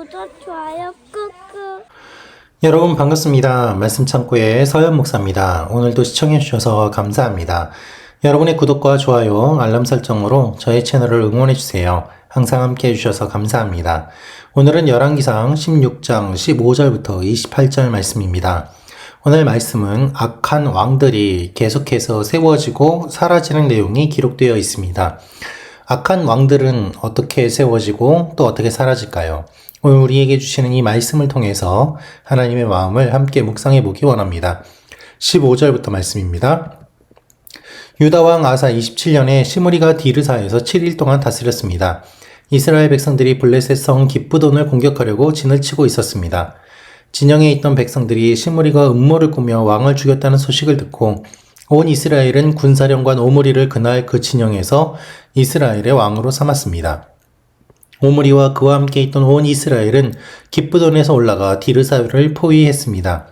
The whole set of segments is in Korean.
구독, 좋아요 꾹꾹. 여러분 반갑습니다. 말씀 창고의 서현 목사입니다. 오늘도 시청해 주셔서 감사합니다. 여러분의 구독과 좋아요, 알람 설정으로 저의 채널을 응원해 주세요. 항상 함께 해주셔서 감사합니다. 오늘은 열왕기상 16장 15절부터 28절 말씀입니다. 오늘 말씀은 악한 왕들이 계속해서 세워지고 사라지는 내용이 기록되어 있습니다. 악한 왕들은 어떻게 세워지고 또 어떻게 사라질까요? 오늘 우리에게 주시는 이 말씀을 통해서 하나님의 마음을 함께 묵상해 보기 원합니다. 15절부터 말씀입니다. 유다왕 아사 27년에 시므리가 디르사에서 7일 동안 다스렸습니다. 이스라엘 백성들이 블레셋 성 기브돈을 공격하려고 진을 치고 있었습니다. 진영에 있던 백성들이 시므리가 음모를 꾸며 왕을 죽였다는 소식을 듣고 온 이스라엘은 군사령관 오므리를 그날 그 진영에서 이스라엘의 왕으로 삼았습니다. 오므리와 그와 함께 있던 온 이스라엘은 기브돈에서 올라가 디르사를 포위했습니다.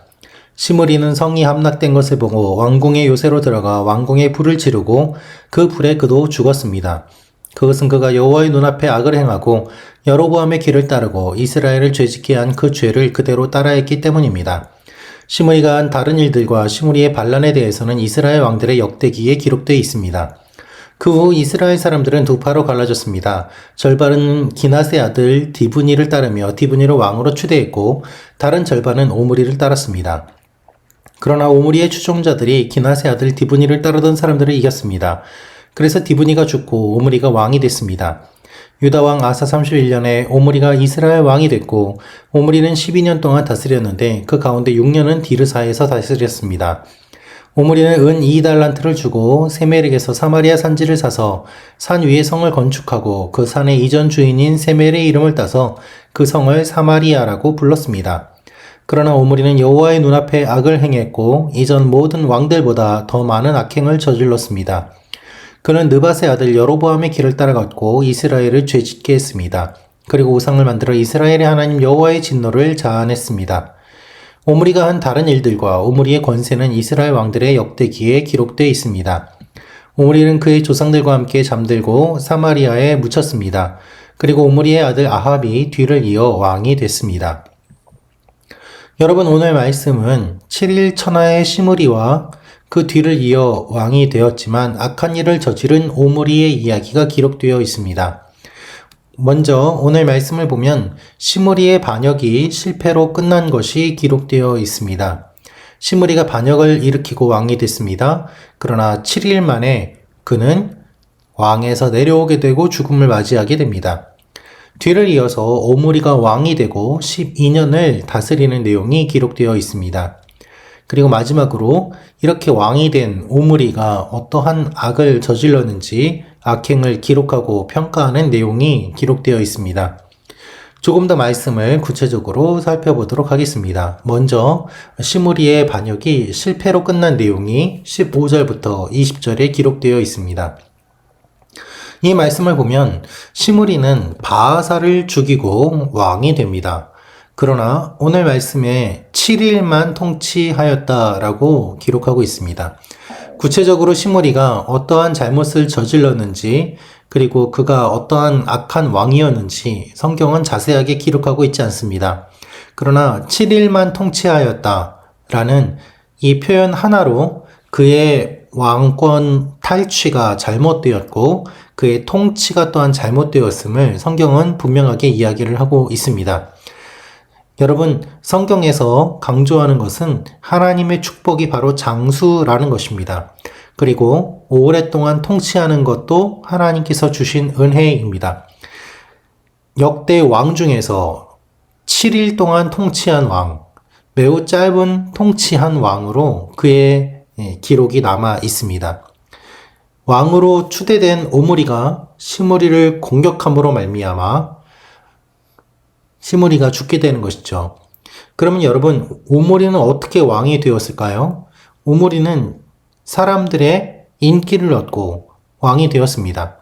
시므리는 성이 함락된 것을 보고 왕궁의 요새로 들어가 왕궁에 불을 지르고 그 불에 그도 죽었습니다. 그것은 그가 여호와의 눈앞에 악을 행하고 여로보암의 길을 따르고 이스라엘을 죄짓게 한 그 죄를 그대로 따라했기 때문입니다. 시므리가 한 다른 일들과 시므리의 반란에 대해서는 이스라엘 왕들의 역대기에 기록되어 있습니다. 그 후 이스라엘 사람들은 두 파로 갈라졌습니다. 절반은 기낫의 아들 디브니를 따르며 디브니를 왕으로 추대했고 다른 절반은 오므리를 따랐습니다. 그러나 오므리의 추종자들이 기낫의 아들 디브니를 따르던 사람들을 이겼습니다. 그래서 디브니가 죽고 오므리가 왕이 됐습니다. 유다왕 아사 31년에 오므리가 이스라엘 왕이 됐고 오므리는 12년 동안 다스렸는데 그 가운데 6년은 디르사에서 다스렸습니다. 오므리는 은 2달란트를 주고 세멜에게서 사마리아 산지를 사서 산 위에 성을 건축하고 그 산의 이전 주인인 세멜의 이름을 따서 그 성을 사마리아라고 불렀습니다. 그러나 오므리는 여호와의 눈앞에 악을 행했고 이전 모든 왕들보다 더 많은 악행을 저질렀습니다. 그는 느밧의 아들 여로보암의 길을 따라갔고 이스라엘을 죄짓게 했습니다. 그리고 우상을 만들어 이스라엘의 하나님 여호와의 진노를 자아냈습니다. 오므리가 한 다른 일들과 오므리의 권세는 이스라엘 왕들의 역대기에 기록되어 있습니다. 오므리는 그의 조상들과 함께 잠들고 사마리아에 묻혔습니다. 그리고 오므리의 아들 아합이 뒤를 이어 왕이 됐습니다. 여러분, 오늘 말씀은 7일 천하의 시므리와 그 뒤를 이어 왕이 되었지만 악한 일을 저지른 오므리의 이야기가 기록되어 있습니다. 먼저 오늘 말씀을 보면 시므리의 반역이 실패로 끝난 것이 기록되어 있습니다. 시므리가 반역을 일으키고 왕이 됐습니다. 그러나 7일 만에 그는 왕에서 내려오게 되고 죽음을 맞이하게 됩니다. 뒤를 이어서 오므리가 왕이 되고 12년을 다스리는 내용이 기록되어 있습니다. 그리고 마지막으로 이렇게 왕이 된 오므리가 어떠한 악을 저질렀는지 악행을 기록하고 평가하는 내용이 기록되어 있습니다. 조금 더 말씀을 구체적으로 살펴보도록 하겠습니다. 먼저 시므리의 반역이 실패로 끝난 내용이 15절부터 20절에 기록되어 있습니다. 이 말씀을 보면 시므리는 바하사를 죽이고 왕이 됩니다. 그러나 오늘 말씀에 7일만 통치하였다라고 기록하고 있습니다. 구체적으로 시므리가 어떠한 잘못을 저질렀는지 그리고 그가 어떠한 악한 왕이었는지 성경은 자세하게 기록하고 있지 않습니다. 그러나 7일만 통치하였다라는 이 표현 하나로 그의 왕권 탈취가 잘못되었고 그의 통치가 또한 잘못되었음을 성경은 분명하게 이야기를 하고 있습니다. 여러분, 성경에서 강조하는 것은 하나님의 축복이 바로 장수라는 것입니다. 그리고 오랫동안 통치하는 것도 하나님께서 주신 은혜입니다. 역대 왕 중에서 7일 동안 통치한 왕, 매우 짧은 통치한 왕으로 그의 기록이 남아 있습니다. 왕으로 추대된 오므리가 시므리를 공격함으로 말미암아 시므리가 죽게 되는 것이죠. 그러면 여러분, 오므리는 어떻게 왕이 되었을까요? 오므리는 사람들의 인기를 얻고 왕이 되었습니다.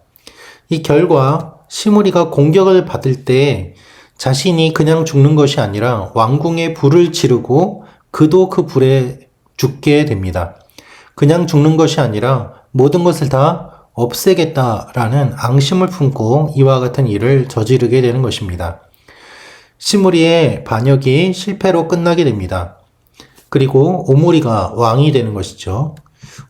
이 결과 시므리가 공격을 받을 때 자신이 그냥 죽는 것이 아니라 왕궁에 불을 지르고 그도 그 불에 죽게 됩니다. 그냥 죽는 것이 아니라 모든 것을 다 없애겠다라는 앙심을 품고 이와 같은 일을 저지르게 되는 것입니다. 시므리의 반역이 실패로 끝나게 됩니다. 그리고 오므리가 왕이 되는 것이죠.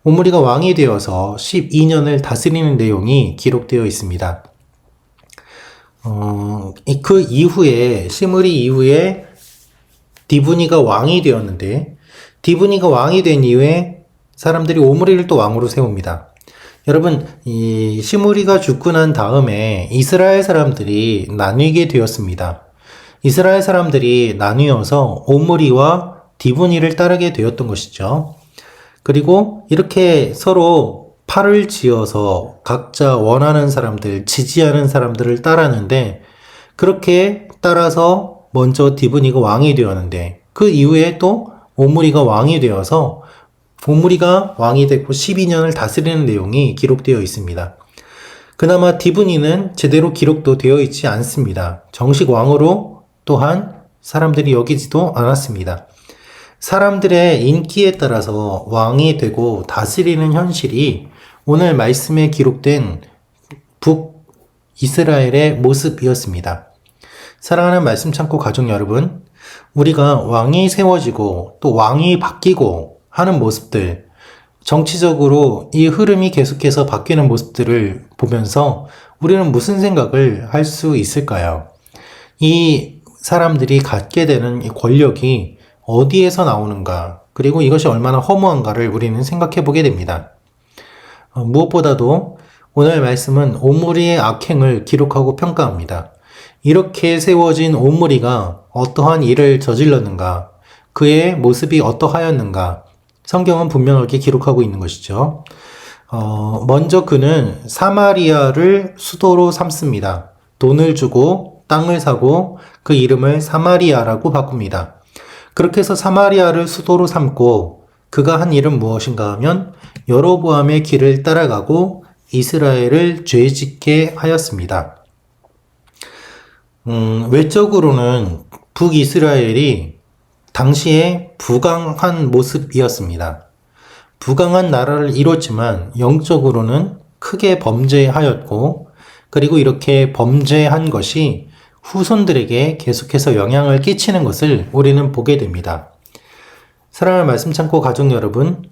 오므리가 왕이 되어서 12년을 다스리는 내용이 기록되어 있습니다. 그 이후에, 시므리 이후에 디브니가 왕이 되었는데, 디브니가 왕이 된 이후에 사람들이 오므리를 또 왕으로 세웁니다. 여러분, 이 시므리가 죽고 난 다음에 이스라엘 사람들이 나뉘게 되었습니다. 이스라엘 사람들이 나뉘어서 오므리와 디브니를 따르게 되었던 것이죠. 그리고 이렇게 서로 팔을 지어서 각자 원하는 사람들, 지지하는 사람들을 따랐는데, 그렇게 따라서 먼저 디브니가 왕이 되었는데, 그 이후에 또 오므리가 왕이 되어서 오므리가 왕이 되고 12년을 다스리는 내용이 기록되어 있습니다. 그나마 디브니는 제대로 기록도 되어 있지 않습니다. 정식 왕으로 또한 사람들이 여기지도 않았습니다. 사람들의 인기에 따라서 왕이 되고 다스리는 현실이 오늘 말씀에 기록된 북이스라엘의 모습이었습니다. 사랑하는 말씀 창고 가족 여러분, 우리가 왕이 세워지고 또 왕이 바뀌고 하는 모습들, 정치적으로 이 흐름이 계속해서 바뀌는 모습들을 보면서 우리는 무슨 생각을 할 수 있을까요? 이 사람들이 갖게 되는 이 권력이 어디에서 나오는가, 그리고 이것이 얼마나 허무한가를 우리는 생각해 보게 됩니다. 무엇보다도 오늘 말씀은 오므리의 악행을 기록하고 평가합니다. 이렇게 세워진 오므리가 어떠한 일을 저질렀는가, 그의 모습이 어떠하였는가, 성경은 분명하게 기록하고 있는 것이죠. 먼저 그는 사마리아를 수도로 삼습니다. 돈을 주고 땅을 사고 그 이름을 사마리아라고 바꿉니다. 그렇게 해서 사마리아를 수도로 삼고 그가 한 일은 무엇인가 하면 여로보암의 길을 따라가고 이스라엘을 죄짓게 하였습니다. 외적으로는 북이스라엘이 당시에 부강한 모습이었습니다. 부강한 나라를 이뤘지만 영적으로는 크게 범죄하였고, 그리고 이렇게 범죄한 것이 후손들에게 계속해서 영향을 끼치는 것을 우리는 보게 됩니다. 사랑하는 말씀 창고 가족 여러분,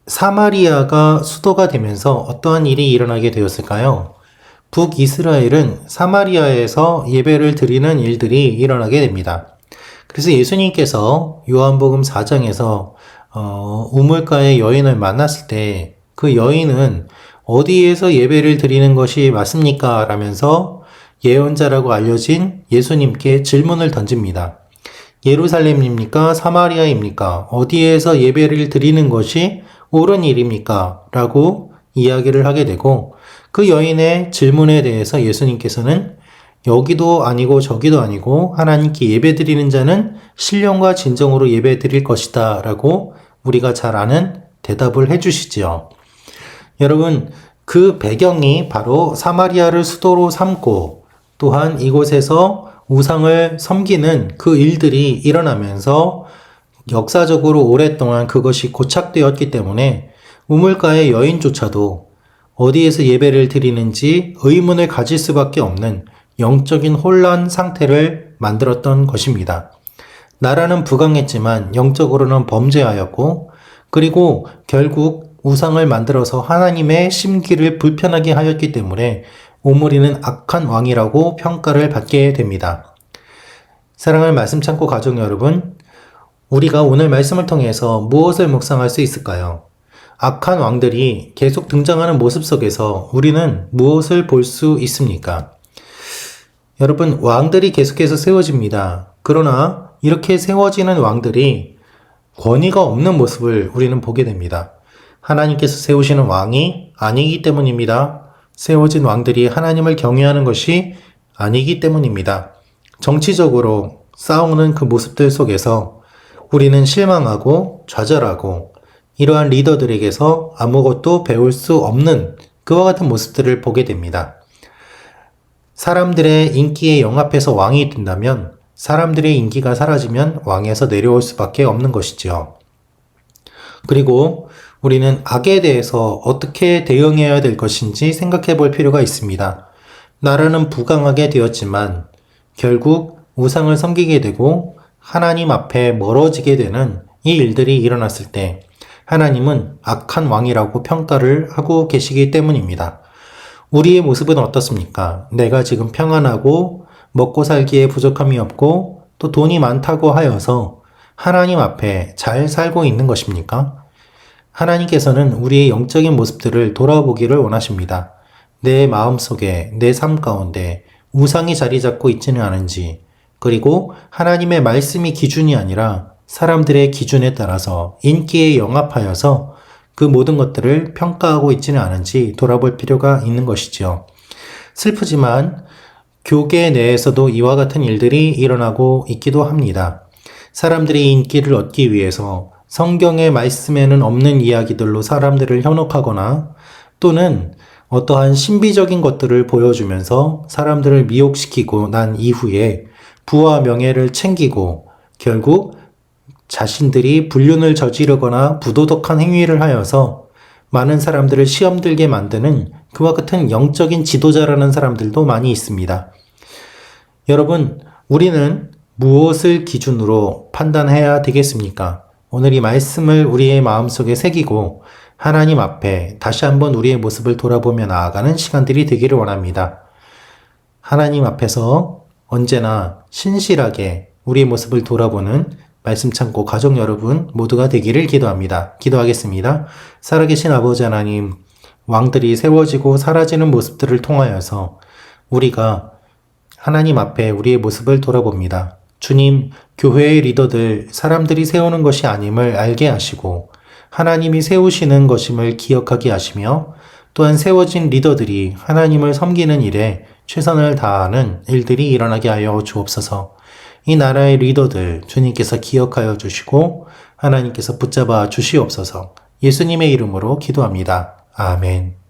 사마리아가 수도가 되면서 어떠한 일이 일어나게 되었을까요? 북이스라엘은 사마리아에서 예배를 드리는 일들이 일어나게 됩니다. 그래서 예수님께서 요한복음 4장에서 우물가의 여인을 만났을 때 그 여인은 어디에서 예배를 드리는 것이 맞습니까? 라면서 예언자라고 알려진 예수님께 질문을 던집니다. 예루살렘입니까? 사마리아입니까? 어디에서 예배를 드리는 것이 옳은 일입니까? 라고 이야기를 하게 되고, 그 여인의 질문에 대해서 예수님께서는 여기도 아니고 저기도 아니고 하나님께 예배드리는 자는 신령과 진정으로 예배드릴 것이다 라고 우리가 잘 아는 대답을 해주시지요. 여러분, 그 배경이 바로 사마리아를 수도로 삼고 또한 이곳에서 우상을 섬기는 그 일들이 일어나면서 역사적으로 오랫동안 그것이 고착되었기 때문에 우물가의 여인조차도 어디에서 예배를 드리는지 의문을 가질 수밖에 없는 영적인 혼란 상태를 만들었던 것입니다. 나라는 부강했지만 영적으로는 범죄하였고, 그리고 결국 우상을 만들어서 하나님의 심기를 불편하게 하였기 때문에 오므리는 악한 왕이라고 평가를 받게 됩니다. 사랑하는 말씀 창고 가족 여러분, 우리가 오늘 말씀을 통해서 무엇을 묵상할 수 있을까요? 악한 왕들이 계속 등장하는 모습 속에서 우리는 무엇을 볼 수 있습니까? 여러분, 왕들이 계속해서 세워집니다. 그러나 이렇게 세워지는 왕들이 권위가 없는 모습을 우리는 보게 됩니다. 하나님께서 세우시는 왕이 아니기 때문입니다. 세워진 왕들이 하나님을 경외하는 것이 아니기 때문입니다. 정치적으로 싸우는 그 모습들 속에서 우리는 실망하고 좌절하고 이러한 리더들에게서 아무것도 배울 수 없는 그와 같은 모습들을 보게 됩니다. 사람들의 인기에 영합해서 왕이 된다면 사람들의 인기가 사라지면 왕에서 내려올 수밖에 없는 것이지요. 그리고 우리는 악에 대해서 어떻게 대응해야 될 것인지 생각해 볼 필요가 있습니다. 나라는 부강하게 되었지만 결국 우상을 섬기게 되고 하나님 앞에 멀어지게 되는 이 일들이 일어났을 때 하나님은 악한 왕이라고 평가를 하고 계시기 때문입니다. 우리의 모습은 어떻습니까? 내가 지금 평안하고 먹고 살기에 부족함이 없고 또 돈이 많다고 하여서 하나님 앞에 잘 살고 있는 것입니까? 하나님께서는 우리의 영적인 모습들을 돌아보기를 원하십니다. 내 마음속에, 내 삶 가운데 우상이 자리 잡고 있지는 않은지, 그리고 하나님의 말씀이 기준이 아니라 사람들의 기준에 따라서 인기에 영합하여서 그 모든 것들을 평가하고 있지는 않은지 돌아볼 필요가 있는 것이지요. 슬프지만 교계 내에서도 이와 같은 일들이 일어나고 있기도 합니다. 사람들이 인기를 얻기 위해서 성경의 말씀에는 없는 이야기들로 사람들을 현혹하거나 또는 어떠한 신비적인 것들을 보여주면서 사람들을 미혹시키고 난 이후에 부와 명예를 챙기고 결국 자신들이 불륜을 저지르거나 부도덕한 행위를 하여서 많은 사람들을 시험 들게 만드는 그와 같은 영적인 지도자라는 사람들도 많이 있습니다. 여러분, 우리는 무엇을 기준으로 판단해야 되겠습니까? 오늘 이 말씀을 우리의 마음속에 새기고 하나님 앞에 다시 한번 우리의 모습을 돌아보며 나아가는 시간들이 되기를 원합니다. 하나님 앞에서 언제나 신실하게 우리의 모습을 돌아보는 말씀 참고 가족 여러분 모두가 되기를 기도합니다. 기도하겠습니다. 살아계신 아버지 하나님, 왕들이 세워지고 사라지는 모습들을 통하여서 우리가 하나님 앞에 우리의 모습을 돌아봅니다. 주님, 교회의 리더들, 사람들이 세우는 것이 아님을 알게 하시고 하나님이 세우시는 것임을 기억하게 하시며 또한 세워진 리더들이 하나님을 섬기는 일에 최선을 다하는 일들이 일어나게 하여 주옵소서. 이 나라의 리더들 주님께서 기억하여 주시고 하나님께서 붙잡아 주시옵소서. 예수님의 이름으로 기도합니다. 아멘.